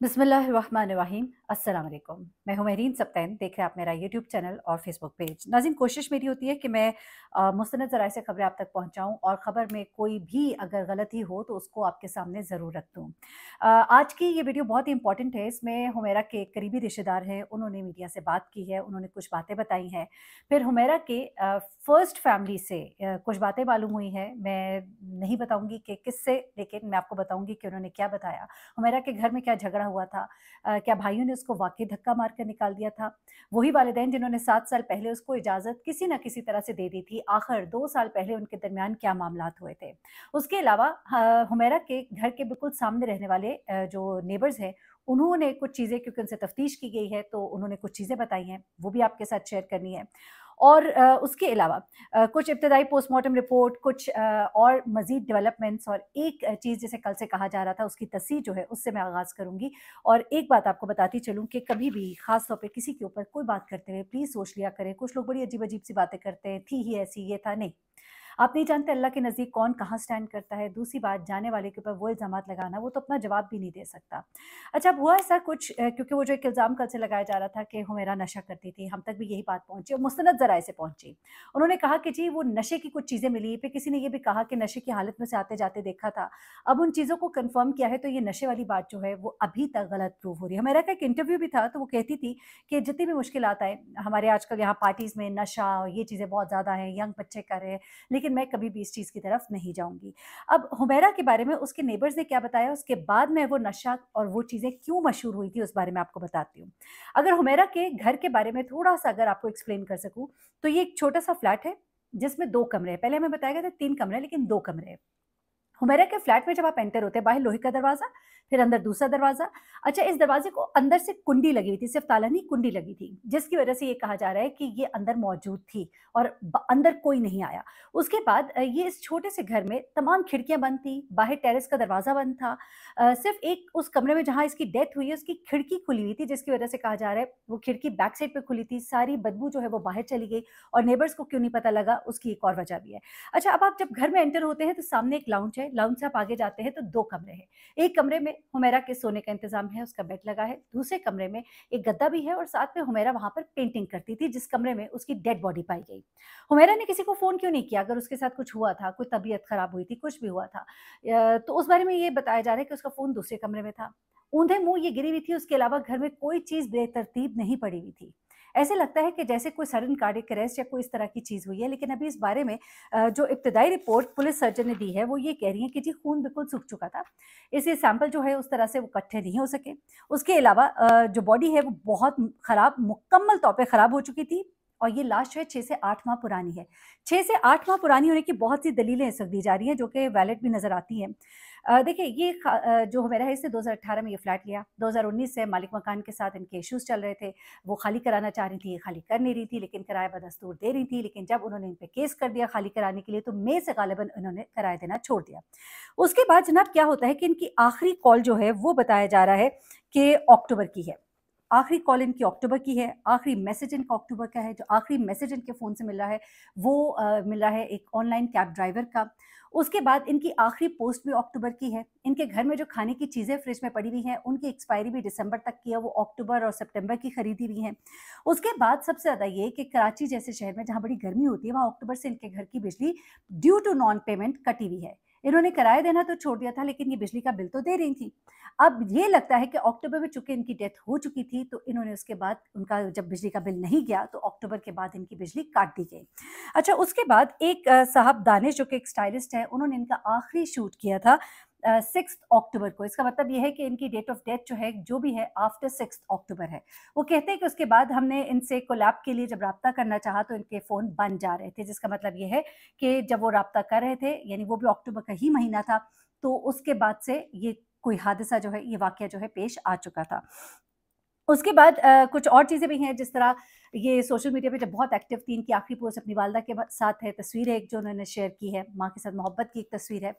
बिस्मिल्लाहिर्रहमानिर्रहीम। अस्सलाम वालेकुम। मैं हूं महरीन सब्तैन। देख रहे हैं आप मेरा यूट्यूब चैनल और फेसबुक पेज। नाज़रीन, कोशिश मेरी होती है कि मैं मुस्तनद ज़राए से खबरें आप तक पहुंचाऊं और ख़बर में कोई भी अगर गलती हो तो उसको आपके सामने ज़रूर रख दूं। आज की ये वीडियो बहुत ही इंपॉर्टेंट है। इसमें हुमैरा के करीबी रिश्तेदार हैं, उन्होंने मीडिया से बात की है, उन्होंने कुछ बातें बताई हैं। फिर हुमैरा के फ़र्स्ट फैमिली से कुछ बातें मालूम हुई हैं। मैं नहीं बताऊंगी कि किससे, लेकिन मैं आपको बताऊंगी कि उन्होंने क्या बताया, हुमैरा के घर में क्या झगड़ा हुआ था। क्या भाइयों ने उसको वाक़ई धक्का मार कर निकाल दिया था? वही वालिदैन जिन्होंने 7 साल पहले उसको इजाज़त किसी न किसी तरह से दे दी थी, आखिर 2 साल पहले उनके दरमियान क्या मामलात हुए थे? उसके अलावा हुमैरा के घर के बिल्कुल सामने रहने वाले जो नेबर्स हैं, उन्होंने कुछ चीज़ें, क्योंकि उनसे तफ्तीश की गई है, तो उन्होंने कुछ चीज़ें बताई हैं, वो भी आपके साथ शेयर करनी है। और उसके अलावा कुछ इब्तदाई पोस्टमार्टम रिपोर्ट, कुछ और मज़ीद डेवलपमेंट्स, और एक चीज़ जिसे कल से कहा जा रहा था उसकी तस्सीह जो है उससे मैं आगाज़ करूँगी। और एक बात आपको बताती चलूँ कि कभी भी ख़ास तौर पे किसी के ऊपर कोई बात करते हुए प्लीज़ सोच लिया करें, कुछ लोग बड़ी अजीब-अजीब सी बातें करते हैं, थी ही ऐसी, ये था, नहीं। आप नहीं जानते अल्लाह के नज़दीक कौन कहाँ स्टैंड करता है। दूसरी बात, जाने वाले के ऊपर वो इल्ज़ामात लगाना, वो तो अपना जवाब भी नहीं दे सकता। अच्छा, अब हुआ ऐसा कुछ, क्योंकि वो जो एक इल्ज़ाम कल से लगाया जा रहा था कि हुमैरा नशा करती थी, हम तक भी यही बात पहुँची और मुस्तनद ज़राए से पहुँची। उन्होंने कहा कि जी वो नशे की कुछ चीज़ें मिली, फिर किसी ने ये भी कहा कि नशे की हालत में से आते-जाते देखा था। अब उन चीज़ों को कन्फर्म किया है, तो ये नशे वाली बात जो है वो अभी तक गलत प्रूव हो रही है। हुमैरा का एक इंटरव्यू भी था, तो वो कहती थी कि जितनी भी मुश्किलात आए, हमारे आजकल यहाँ पार्टीज़ में नशा और ये चीज़ें बहुत ज़्यादा हैं, यंग बच्चे कर रहे हैं, लेकिन मैं कभी भी इस चीज़ की तरफ नहीं जाऊँगी। अब हुमैरा के बारे में उसके नेबर्स ने क्या बताया, उसके बाद में वो नशा और वो चीज़ें क्यों मशहूर हुई थी, उस बारे में आपको बताती हूँ। अगर हुमैरा के घर के बारे में थोड़ा-सा अगर आपको एक्सप्लेन कर सकूँ, तो ये एक छोटा-सा फ्लैट है, जिसमें 2 कमरे हैं। पहले हमें बताया गया था 3 कमरे हैं, लेकिन 2 कमरे हैं। हुमैरा के फ्लैट में जब आप एंटर होते हैं, बाहर लोहे का दरवाज़ा, फिर अंदर दूसरा दरवाज़ा। अच्छा, इस दरवाज़े को अंदर से कुंडी लगी हुई थी, सिर्फ़ ताला नहीं, कुंडी लगी थी, जिसकी वजह से ये कहा जा रहा है कि ये अंदर मौजूद थी और अंदर कोई नहीं आया। उसके बाद ये इस छोटे से घर में तमाम खिड़कियाँ बंद थी, बाहर टेरेस का दरवाज़ा बंद था। सिर्फ़ एक उस कमरे में जहाँ इसकी डेथ हुई है, उसकी खिड़की खुली हुई थी, जिसकी वजह से कहा जा रहा है वो खिड़की बैक साइड पे खुली थी, सारी बदबू जो है वो बाहर चली गई और नेबर्स को क्यों नहीं पता लगा, उसकी एक और वजह भी है। अच्छा, अब आप जब घर में एंटर होते हैं तो सामने एक लाउंज है, लाउंज से आप आगे जाते हैं तो 2 कमरे हैं। एक कमरे में हुमैरा के सोने का इंतज़ाम है, उसका बेड लगा है। दूसरे कमरे में एक गद्दा भी है और साथ में हुमैरा वहाँ पर पेंटिंग करती थी, जिस कमरे में उसकी डेड बॉडी पाई गई। हुमैरा ने किसी को फ़ोन क्यों नहीं किया? अगर उसके साथ कुछ हुआ था, कोई तबीयत ख़राब हुई थी, कुछ भी हुआ था, तो उस बारे में ये बताया जा रहा है कि उसका फ़ोन दूसरे कमरे में था। औंधे मुँह ये गिरी हुई थी, उसके अलावा घर में कोई चीज़ बेतरतीब नहीं पड़ी हुई थी। ऐसे लगता है कि जैसे कोई सडन कार्डियक अरेस्ट या कोई इस तरह की चीज़ हुई है, लेकिन अभी इस बारे में जो इब्तदाई रिपोर्ट पुलिस सर्जन ने दी है, वो ये कह रही है कि जी खून बिल्कुल सूख चुका था। इसलिए सैंपल जो है उस तरह से वो इकट्ठे नहीं हो सके। उसके अलावा जो बॉडी है वो बहुत खराब, मुकम्मल तौर पे खराब हो चुकी थी और ये लाश जो है 6 से 8 माह पुरानी है। 6 से 8 माह पुरानी होने की बहुत सी दलीलें इस वक़्त दी जा रही हैं, जो कि वैलिड भी नज़र आती हैं। देखिए, ये जो हुमैरा है, इसने 2018 में ये फ्लैट लिया। 2019 से मालिक मकान के साथ इनके इश्यूज़ चल रहे थे। वो खाली कराना चाह रही थी, ये खाली कर नहीं रही थी, लेकिन किराया बदस्तूर दे रही थी। लेकिन जब उन्होंने इन पे केस कर दिया खाली कराने के लिए, तो मई से ग़ालिबन इन्होंने किराया देना छोड़ दिया। उसके बाद जनाब क्या होता है कि इनकी आखिरी कॉल जो है वो बताया जा रहा है कि अक्टूबर की है। आखिरी कॉल इनकी अक्टूबर की है, आखिरी मैसेज इनका अक्टूबर का है। जो आखिरी मैसेज इनके फ़ोन से मिल रहा है, वो मिल रहा है एक ऑनलाइन कैब ड्राइवर का। उसके बाद इनकी आखिरी पोस्ट भी अक्टूबर की है। इनके घर में जो खाने की चीज़ें फ्रिज में पड़ी हुई हैं, उनकी एक्सपायरी भी दिसंबर तक की है, वो अक्टूबर और सितंबर की खरीदी हुई हैं। उसके बाद सबसे ज़्यादा ये कि कराची जैसे शहर में जहाँ बड़ी गर्मी होती है, वहाँ अक्टूबर से इनके घर की बिजली ड्यू टू नॉन पेमेंट कटी हुई है। इन्होंने किराया देना तो छोड़ दिया था, लेकिन ये बिजली का बिल तो दे रही थी। अब ये लगता है कि अक्टूबर में चूँकि इनकी डेथ हो चुकी थी, तो इन्होंने उसके बाद उनका जब बिजली का बिल नहीं गया, तो अक्टूबर के बाद इनकी बिजली काट दी गई। अच्छा, उसके बाद एक साहब दानिश, जो कि एक स्टाइलिस्ट हैं, उन्होंने इनका आखिरी शूट किया था 6 अक्टूबर को। इसका मतलब ये है कि इनकी डेट ऑफ डेथ जो है, जो भी है, आफ्टर 6 अक्टूबर है। वो कहते हैं कि उसके बाद हमने इनसे कोलैब के लिए जब राब्ता करना चाहा, तो इनके फ़ोन बंद जा रहे थे, जिसका मतलब ये है कि जब वो राब्ता कर रहे थे, यानी वो भी अक्टूबर का ही महीना था, तो उसके बाद से ये कोई हादसा जो है, ये वाक़या जो है पेश आ चुका था। उसके बाद कुछ और चीज़ें भी हैं, जिस तरह ये सोशल मीडिया पे जब बहुत एक्टिव थी, इनकी आखिरी पोस्ट अपनी वालदा के साथ है, तस्वीर है एक जो उन्होंने शेयर की है, माँ के साथ मोहब्बत की एक तस्वीर है।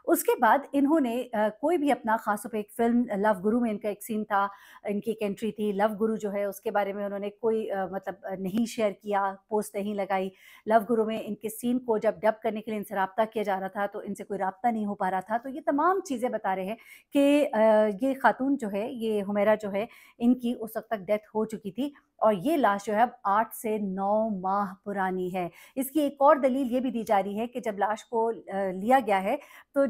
उसके बाद इन्होंने कोई भी अपना ख़ास तौर पे एक फ़िल्म लव गुरु में इनका एक सीन था, इनकी एक एंट्री थी, लव गुरु जो है उसके बारे में उन्होंने कोई मतलब नहीं शेयर किया, पोस्ट नहीं लगाई। लव गुरु में इनके सीन को जब डब करने के लिए इनसे राब्ता किया जा रहा था, तो इनसे कोई राब्ता नहीं हो पा रहा था। तो ये तमाम चीज़ें बता रहे हैं कि ये खातून जो है, ये हुमैरा जो है, इनकी उस वक़्त तक डेथ हो चुकी थी और ये लाश जो है अब 8 से 9 माह पुरानी है। इसकी एक और दलील ये भी दी जा रही है कि जब लाश को लिया गया है तो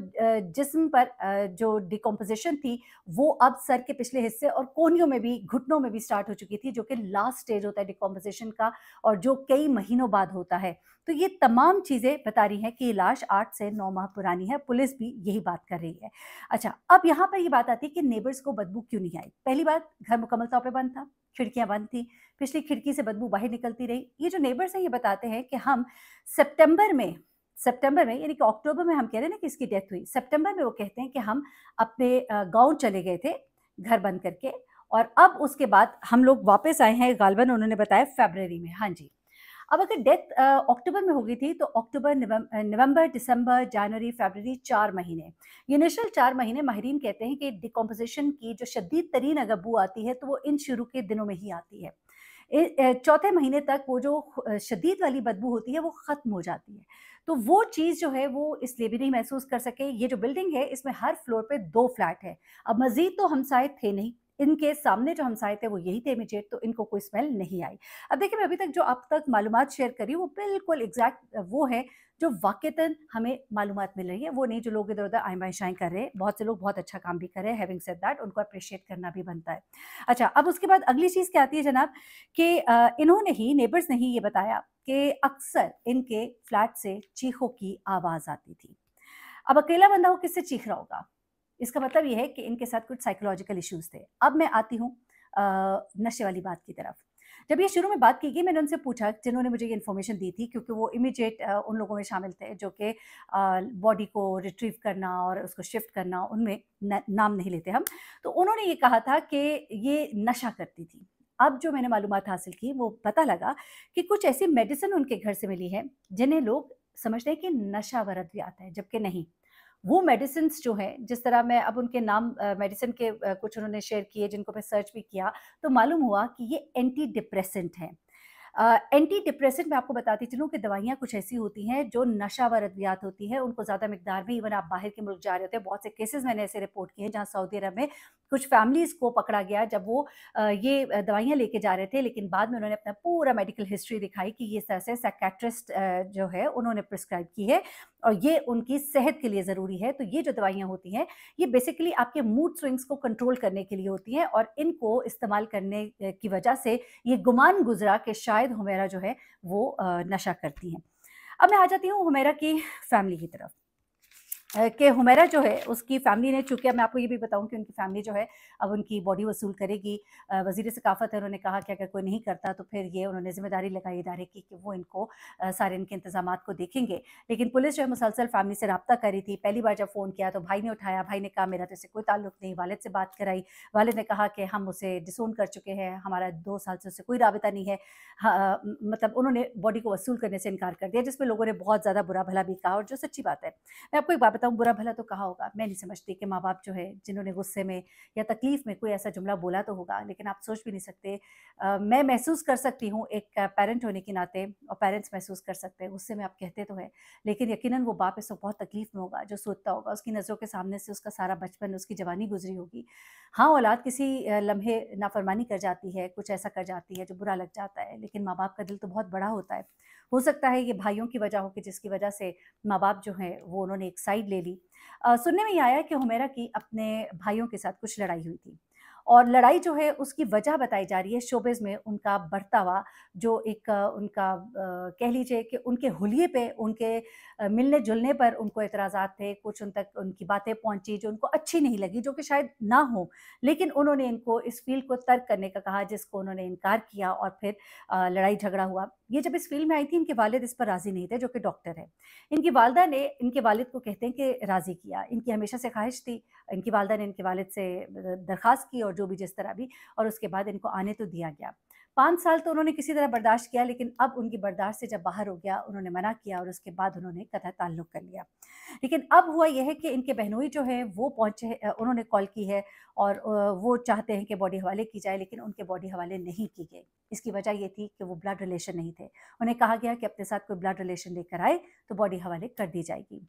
जिस्म पर जो डिकम्पोज़िशन थी वो अब सर के पिछले हिस्से और कोहनियों में भी, घुटनों में भी स्टार्ट हो चुकी थी, जो कि लास्ट स्टेज होता है डिकम्पोज़िशन का और जो कई महीनों बाद होता है। तो ये तमाम चीज़ें बता रही हैं कि ये लाश 8 से 9 माह पुरानी है, पुलिस भी यही बात कर रही है। अच्छा, अब यहाँ पर ये बात आती है कि नेबर्स को बदबू क्यों नहीं आई? पहली बात, घर मुकम्मल तौर पे बंद था, खिड़कियाँ बंद थी, पिछली खिड़की से बदबू बाहर निकलती रही। ये जो नेबर्स हैं ये बताते हैं कि हम सितंबर में सितंबर में यानी कि अक्टूबर में हम कह रहे हैं ना कि इसकी डेथ हुई, सितंबर में वो कहते हैं कि हम अपने गाँव चले गए थे, घर बंद करके और अब उसके बाद हम लोग वापस आए हैं गालिबन उन्होंने बताया फ़रवरी में। हाँ जी। अब अगर डेथ अक्टूबर में हो गई थी तो अक्टूबर, नवंबर, दिसंबर, जनवरी, फरवरी 4 महीने। ये इनिशियल 4 महीने माहिरीन कहते हैं कि डिकम्पोज़िशन की जो शदीद तरीन अगर बू आती है तो वो इन शुरू के दिनों में ही आती है। चौथे महीने तक वो जो शदीद वाली बदबू होती है वो ख़त्म हो जाती है। तो वो चीज़ जो है वो इसलिए भी नहीं महसूस कर सके। ये जो बिल्डिंग है इसमें हर फ्लोर पे 2 फ्लैट है। अब मज़ीद तो हमसाए थे नहीं, इनके सामने जो हमसाए थे वो यही थे इमीडिएट, तो इनको कोई स्मेल नहीं आई। अब देखिए मैं अभी तक जो अब तक मालूमात शेयर करी वो बिल्कुल एग्ज़ैक्ट वो है जो वाक़तन हमें मालूमात मिल रही है, वो नहीं जो लोग इधर-उधर आय-बाय-शाय कर रहे हैं। बहुत से लोग बहुत अच्छा काम भी कर रहे हैं, हैविंग सेड दैट उनको एप्रिशिएट करना भी बनता है। अच्छा, अब उसके बाद अगली चीज़ क्या आती है जनाब कि इन्होंने ही नेबर्स ने ही ये बताया कि अक्सर इनके फ्लैट से चीखों की आवाज़ आती थी। अब अकेला बंदा वो किससे चीख रहा होगा? इसका मतलब ये है कि इनके साथ कुछ साइकोलॉजिकल इश्यूज़ थे। अब मैं आती हूँ नशे वाली बात की तरफ। जब ये शुरू में बात की गई मैंने उनसे पूछा जिन्होंने मुझे ये इन्फॉर्मेशन दी थी क्योंकि वो इमीडिएट उन लोगों में शामिल थे जो कि बॉडी को रिट्रीव करना और उसको शिफ्ट करना उनमें नाम नहीं लेते हम। तो उन्होंने ये कहा था कि ये नशा करती थी। अब जो मैंने मालूमात हासिल की वो पता लगा कि कुछ ऐसी मेडिसिन उनके घर से मिली है जिन्हें लोग समझते हैं कि नशा वरदियात है, जबकि नहीं। वो मेडिसिन्स जो हैं, जिस तरह मैं अब उनके नाम मेडिसिन के कुछ उन्होंने शेयर किए जिनको मैं सर्च भी किया, तो मालूम हुआ कि ये एंटी डिप्रेसेंट हैं। एंटी डिप्रेसेंट मैं आपको बताती चलूँ कि दवाइयाँ कुछ ऐसी होती हैं जो नशावर अद्वियात होती हैं, उनको ज़्यादा मिकदार में इवन आप बाहर के मुल्क जा रहे होते हैं, बहुत से केसेज़ मैंने ऐसे रिपोर्ट किए हैं जहाँ सऊदी अरब में कुछ फैमिलीज़ को पकड़ा गया जब वो ये दवाइयाँ लेके जा रहे थे, लेकिन बाद में उन्होंने अपना पूरा मेडिकल हिस्ट्री दिखाई कि ये इस तरह से साइकियाट्रिस्ट जो है उन्होंने प्रिस्क्राइब की है और ये उनकी सेहत के लिए ज़रूरी है। तो ये जो दवाइयाँ होती हैं, ये बेसिकली आपके मूड स्विंग्स को कंट्रोल करने के लिए होती हैं और इनको इस्तेमाल करने की वजह से ये गुमान गुज़रा कि शायद हुमैरा जो है वो नशा करती हैं। अब मैं आ जाती हूँ हुमैरा की फैमिली की तरफ। कि हुमैरा जो है उसकी फ़ैमिली ने चूँकि अब मैं आपको ये भी बताऊँ कि उनकी फ़ैमिली जो है अब उनकी बॉडी वसूल करेगी। वज़ीर सकाफ़त है उन्होंने कहा कि अगर कोई नहीं करता तो फिर ये उन्होंने ज़िम्मेदारी लगाई इदारे की कि वो इनको सारे इनके इंतज़ामात को देखेंगे। लेकिन पुलिस जो है मुसलसल फ़ैमिली से राब्ता कर रही थी। पहली बार जब फ़ोन किया तो भाई ने उठाया, भाई ने कहा मेरा तो इससे कोई ताल्लुक नहीं, वालिद से बात कराई। वालिद ने कहा कि हम उसे डिसोन कर चुके हैं, हमारा 2 साल से उससे कोई राबिता नहीं है। मतलब उन्होंने बॉडी को वसूल करने से इनकार कर दिया जिसमें लोगों ने बहुत ज़्यादा बुरा-भला भी कहा और जो सच्ची बात है। मैं आपको एक बात बताऊँ बुरा-भला तो कहा होगा, मैं नहीं समझती कि माँ-बाप जो है जिन्होंने गुस्से में या तकलीफ़ में कोई ऐसा जुमला बोला तो होगा, लेकिन आप सोच भी नहीं सकते मैं महसूस कर सकती हूँ एक पेरेंट होने के नाते और पेरेंट्स महसूस कर सकते हैं, गुस्से में आप कहते तो हैं, लेकिन यकीनन वो बाप इस वक़्त बहुत तकलीफ़ में होगा, जो सोचता होगा उसकी नज़रों के सामने से उसका सारा बचपन, उसकी जवानी गुज़री होगी। हाँ, औलाद किसी लम्हे नाफ़रमानी कर जाती है, कुछ ऐसा कर जाती है जो बुरा लग जाता है, लेकिन माँ-बाप का दिल तो बहुत बड़ा होता है। हो सकता है ये भाइयों की वजह हो कि जिसकी वजह से माँ-बाप जो हैं वो उन्होंने एक साइड ले ली। सुनने में ये आया कि हुमैरा की अपने भाइयों के साथ कुछ लड़ाई हुई थी और लड़ाई जो है उसकी वजह बताई जा रही है शोबिज़ में उनका बर्तावा जो एक उनका कह लीजिए कि उनके हुलिये पे उनके मिलने-जुलने पर उनको एतराज़ात थे, कुछ उन तक उनकी बातें पहुँची जो उनको अच्छी नहीं लगी, जो कि शायद ना हो, लेकिन उन्होंने इनको इस फ़ील्ड को तर्क करने का कहा जिसको उन्होंने इनकार किया और फिर लड़ाई झगड़ा हुआ। ये जब इस फ़ील्ड में आई थी इनके वालिद इस पर राज़ी नहीं थे जो कि डॉक्टर हैं। इनकी वालिदा ने इनके वालिद को कहते हैं कि राज़ी किया। इनकी हमेशा से ख़्वाहिश थी, इनकी वालिदा ने इनके वालिद से दरख़्वास्त की और जो भी जिस तरह भी, और उसके बाद इनको आने तो दिया गया। 5 साल तो उन्होंने किसी तरह बर्दाश्त किया, लेकिन अब उनकी बर्दाश्त से जब बाहर हो गया, उन्होंने मना किया और उसके बाद उन्होंने कतई ताल्लुक़ कर लिया। लेकिन अब हुआ ये है कि इनके बहनोई जो हैं वो पहुँचे हैं, उन्होंने कॉल की है और वो चाहते हैं कि बॉडी हवाले की जाए, लेकिन उनके बॉडी हवाले नहीं की गई। इसकी वजह ये थी कि वो ब्लड रिलेशन नहीं थे। उन्हें कहा गया कि अपने साथ कोई ब्लड रिलेशन लेकर आए तो बॉडी हवाले कर दी जाएगी।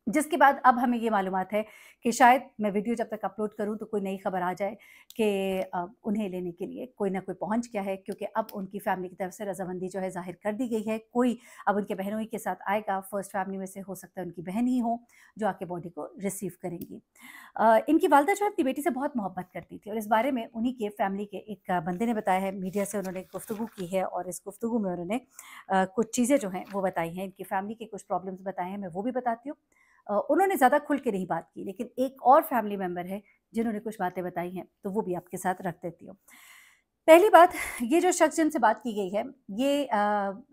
जिसके बाद अब हमें ये मालूमात है कि शायद मैं वीडियो जब तक अपलोड करूँ तो कोई नई खबर आ जाए कि उन्हें लेने के लिए कोई ना कोई पहुँच गया है, क्योंकि अब उनकी फैमिली की तरफ से रज़ामंदी जो है ज़ाहिर कर दी गई है। कोई अब उनके बहनोई के साथ आएगा, फर्स्ट फैमिली में से हो सकता है उनकी बहन ही हो, जो आके बॉडी को रिसीव करेंगी। इनकी वालदा जो है अपनी बेटी से बहुत मोहब्बत करती थी और इस बारे में उन्हीं के फैमिली के एक बंदे ने बताया है, मीडिया से उन्होंने गुफ्तगू की है और इस गुफ्तगू में उन्होंने कुछ चीज़ें जो हैं वो बताई हैं, इनकी फैमिली के कुछ प्रॉब्लम्स बताए हैं, मैं वो भी बताती हूँ। उन्होंने ज़्यादा खुल के नहीं बात की, लेकिन एक और फैमिली मेंबर है जिन्होंने कुछ बातें बताई हैं, तो वो भी आपके साथ रख देती हूँ। पहली बात, ये जो शख्स जिनसे बात की गई है, ये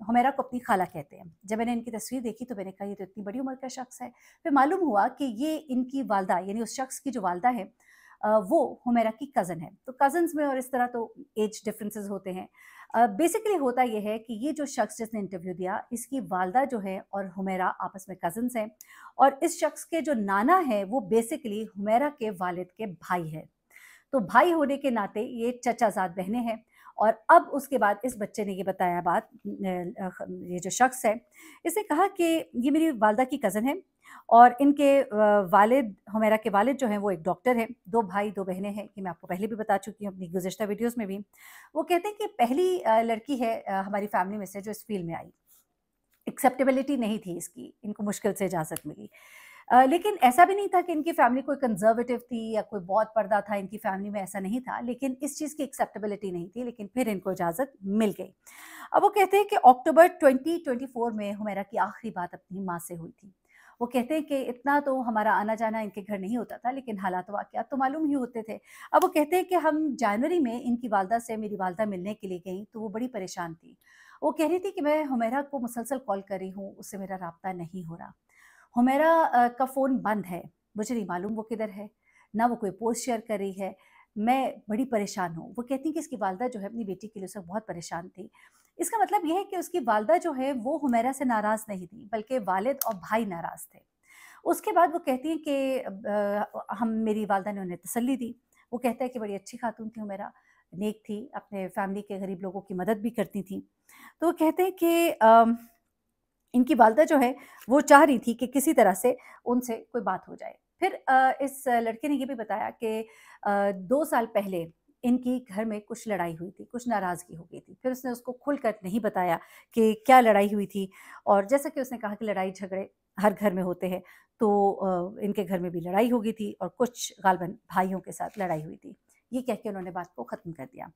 हुमैरा को अपनी खाला कहते हैं। जब मैंने इनकी तस्वीर देखी तो मैंने कहा ये तो इतनी बड़ी उम्र का शख्स है। फिर मालूम हुआ कि ये इनकी वालदा यानी उस शख्स की जो वालदा है, वो हुमैरा की कज़न है। तो कज़न्स में और इस तरह तो एज डिफरेंसेस होते हैं। बेसिकली होता ये है कि ये जो शख्स जिसने इंटरव्यू दिया, इसकी वालदा जो है और हुमैरा आपस में कज़न्स हैं और इस शख्स के जो नाना हैं वो बेसिकली हुमैरा के वालिद के भाई हैं। तो भाई होने के नाते ये चचाज़ाद बहनें हैं और अब उसके बाद इस बच्चे ने ये बताया बात, ये जो शख्स है, इसने कहा कि ये मेरी वालदा की कज़न है और इनके वालिद, हुमैरा के वालिद जो हैं वो एक डॉक्टर हैं, 2 भाई 2 बहनें हैं, कि मैं आपको पहले भी बता चुकी हूँ अपनी गुज़िश्ता वीडियोज़ में भी। वो कहते हैं कि पहली लड़की है हमारी फैमिली में से जो इस फ़ील्ड में आई। एक्सेप्टेबिलिटी नहीं थी इसकी, इनको मुश्किल से इजाज़त मिली। लेकिन ऐसा भी नहीं था कि इनकी फैमिली कोई कंज़र्वेटिव थी या कोई बहुत पर्दा था इनकी फैमिली में, ऐसा नहीं था, लेकिन इस चीज़ की एक्सेप्टेबिलिटी नहीं थी, लेकिन फिर इनको इजाज़त मिल गई। अब वो कहते हैं कि अक्टूबर 2024 में हुमैरा की आखिरी बात अपनी माँ से हुई थी। वो कहते हैं कि इतना तो हमारा आना-जाना इनके घर नहीं होता था, लेकिन हालात वाक़यात तो मालूम ही होते थे। अब वो कहते हैं कि हम जनवरी में इनकी वालदा से मेरी वालदा मिलने के लिए गईं, तो वो बड़ी परेशान थी। वो कह रही थी कि मैं हुमैरा को मुसलसल कॉल कर रही हूँ, उससे मेरा राब्ता नहीं हो रहा। हुमैरा का फ़ोन बंद है, मुझे नहीं मालूम वो किधर है, ना वो कोई पोस्ट शेयर कर रही है, मैं बड़ी परेशान हूँ। वो कहती हैं कि इसकी वालदा जो है अपनी बेटी के लिए उस वक़्त बहुत परेशान थी। इसका मतलब ये है कि उसकी वालदा जो है वो हुमैरा से नाराज़ नहीं थी, बल्कि वालिद और भाई नाराज़ थे। उसके बाद वो कहती हैं कि हम मेरी वालदा ने उन्हें तसल्ली दी। वो कहता है कि बड़ी अच्छी खातून थी हुमैरा, नेक थी, अपने फैमिली के गरीब लोगों की मदद भी करती थी। तो वो कहते हैं कि इनकी वालदा जो है वो चाह रही थी कि किसी तरह से उनसे कोई बात हो जाए। फिर इस लड़के ने ये भी बताया कि 2 साल पहले इनकी घर में कुछ लड़ाई हुई थी, कुछ नाराज़गी हो गई थी। फिर उसने उसको खुलकर नहीं बताया कि क्या लड़ाई हुई थी और जैसा कि उसने कहा कि लड़ाई-झगड़े हर घर में होते हैं, तो इनके घर में भी लड़ाई हो गई थी और कुछ गालबन भाइयों के साथ लड़ाई हुई थी। ये कह के उन्होंने बात को ख़त्म कर दिया।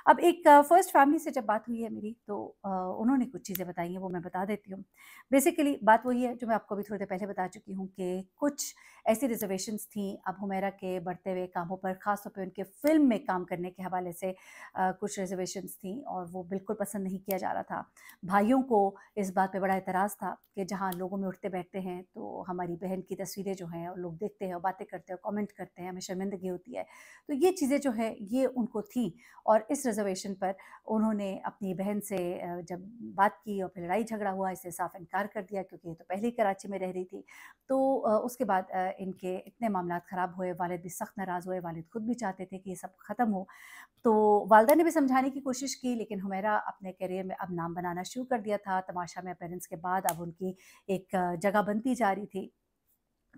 अब एक फर्स्ट फैमिली से जब बात हुई है मेरी, तो उन्होंने कुछ चीज़ें बताई हैं, वो मैं बता देती हूँ। बेसिकली बात वही है जो मैं आपको अभी थोड़ी देर पहले बता चुकी हूँ कि कुछ ऐसी रिज़र्वेशंस थी अब हुमैरा के बढ़ते हुए कामों पर, ख़ास तौर पे उनके फ़िल्म में काम करने के हवाले से कुछ रिज़र्वेशंस थी और वो बिल्कुल पसंद नहीं किया जा रहा था। भाइयों को इस बात पे बड़ा एतराज़ था कि जहाँ लोगों में उठते-बैठते हैं तो हमारी बहन की तस्वीरें जो हैं और लोग देखते हैं और बातें करते हैं और कमेंट करते हैं, हमें शर्मिंदगी होती है। तो ये चीज़ें जो है ये उनको थी और इस रिज़र्वेशन पर उन्होंने अपनी बहन से जब बात की और फिर लड़ाई-झगड़ा हुआ, इससे साफ इनकार कर दिया क्योंकि ये तो पहले ही कराची में रह रही थी। तो उसके बाद इनके इतने मामलात ख़राब हुए, वालिद भी सख्त नाराज़ हुए, वालिद खुद भी चाहते थे कि ये सब ख़त्म हो। तो वालदा ने भी समझाने की कोशिश की, लेकिन हुमैरा अपने करियर में अब नाम बनाना शुरू कर दिया था। तमाशा में अपीयरेंस के बाद अब उनकी एक जगह बनती जा रही थी।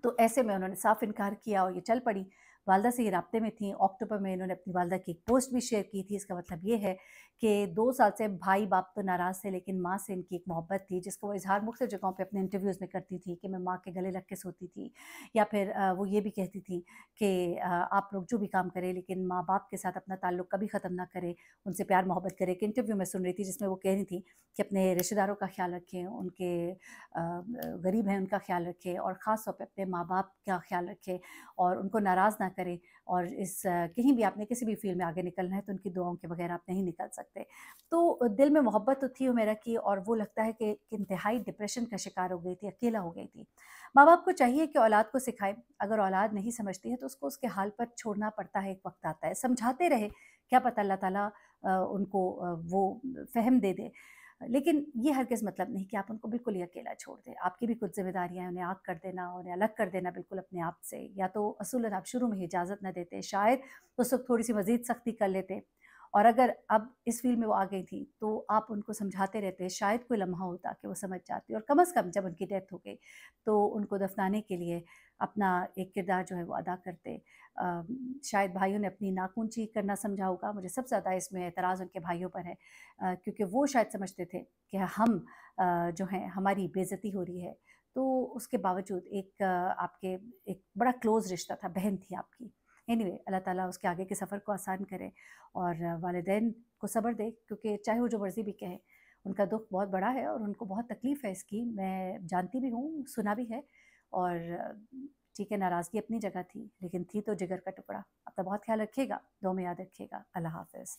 तो ऐसे में उन्होंने साफ इनकार किया और ये चल पड़ी। वालदा से ये राब्ते में थीं। अक्टूबर में इन्होंने अपनी वालदा की एक पोस्ट भी शेयर की थी। इसका मतलब ये है कि 2 साल से भाई-बाप तो नाराज़ थे, लेकिन माँ से इनकी एक मोहब्बत थी, जिसको वो इज़हार मुख्तलिफ़ जगहों पे अपने इंटरव्यूज़ में करती थी कि मैं माँ के गले लग के सोती थी। या फिर वो ये भी कहती थी कि आप लोग जो भी काम करें, लेकिन माँ-बाप के साथ अपना ताल्लुक कभी ख़त्म ना करें, उनसे प्यार-मोहब्बत करें। एक इंटरव्यू मैं सुन रही थी जिसमें वो कह रही थी कि अपने रिश्तेदारों का ख़्याल रखें, उनके गरीब हैं उनका ख़्याल रखें और ख़ास तौर पे अपने माँ-बाप का ख़्याल रखें और उनको नाराज़ ना करें और कहीं भी आपने किसी भी फ़ील्ड में आगे निकलना है तो उनकी दुआओं के बगैर आप नहीं निकल सकते। तो दिल में मोहब्बत तो थी उमैरा की, और वो लगता है कि इंतहाई डिप्रेशन का शिकार हो गई थी, अकेला हो गई थी। माँ-बाप को चाहिए कि औलाद को सिखाएँ, अगर औलाद नहीं समझती है तो उसको उसके हाल पर छोड़ना पड़ता है, एक वक़्त आता है। समझाते रहे, क्या पता अल्लाह ताला उनको वो फ़हम दे दे। लेकिन ये हरगिज़ मतलब नहीं कि आप उनको बिल्कुल ही अकेला छोड़ दें। आपकी भी कुछ ज़िम्मेदारियाँ हैं, उन्हें आग कर देना, उन्हें अलग कर देना बिल्कुल अपने आप से, या तो असूलन आप शुरू में ही इजाज़त ना देते, शायद उस वक़्त थोड़ी-सी मज़ीद सख्ती कर लेते। और अगर अब इस फ़ील्ड में वो आ गई थी, तो आप उनको समझाते रहते, शायद कोई लम्हा होता कि वो समझ जाती, और कम से कम जब उनकी डेथ हो गई, तो उनको दफ़नाने के लिए अपना एक किरदार जो है वो अदा करते। शायद भाइयों ने अपनी नाक ऊँची करना समझा होगा, मुझे सबसे ज़्यादा इसमें एतराज़ उनके भाइयों पर है, क्योंकि वो शायद समझते थे कि हम जो हैं हमारी बेइज़्ज़ती हो रही है, तो उसके बावजूद आपके एक बड़ा क्लोज़ रिश्ता था, बहन थी आपकी। एनीवे अल्लाह ताला उसके आगे के सफ़र को आसान करे और वालिदैन को सब्र दे, क्योंकि चाहे वो जो मर्ज़ी भी कहें, उनका दुःख बहुत बड़ा है और उनको बहुत तकलीफ़ है इसकी, मैं जानती भी हूँ, सुना भी है। और ठीक है, नाराज़गी अपनी जगह थी, लेकिन थी तो जिगर का टुकड़ा। अपना बहुत ख़्याल रखिएगा, दुआ में याद रखिएगा। अल्लाह हाफ़िज़।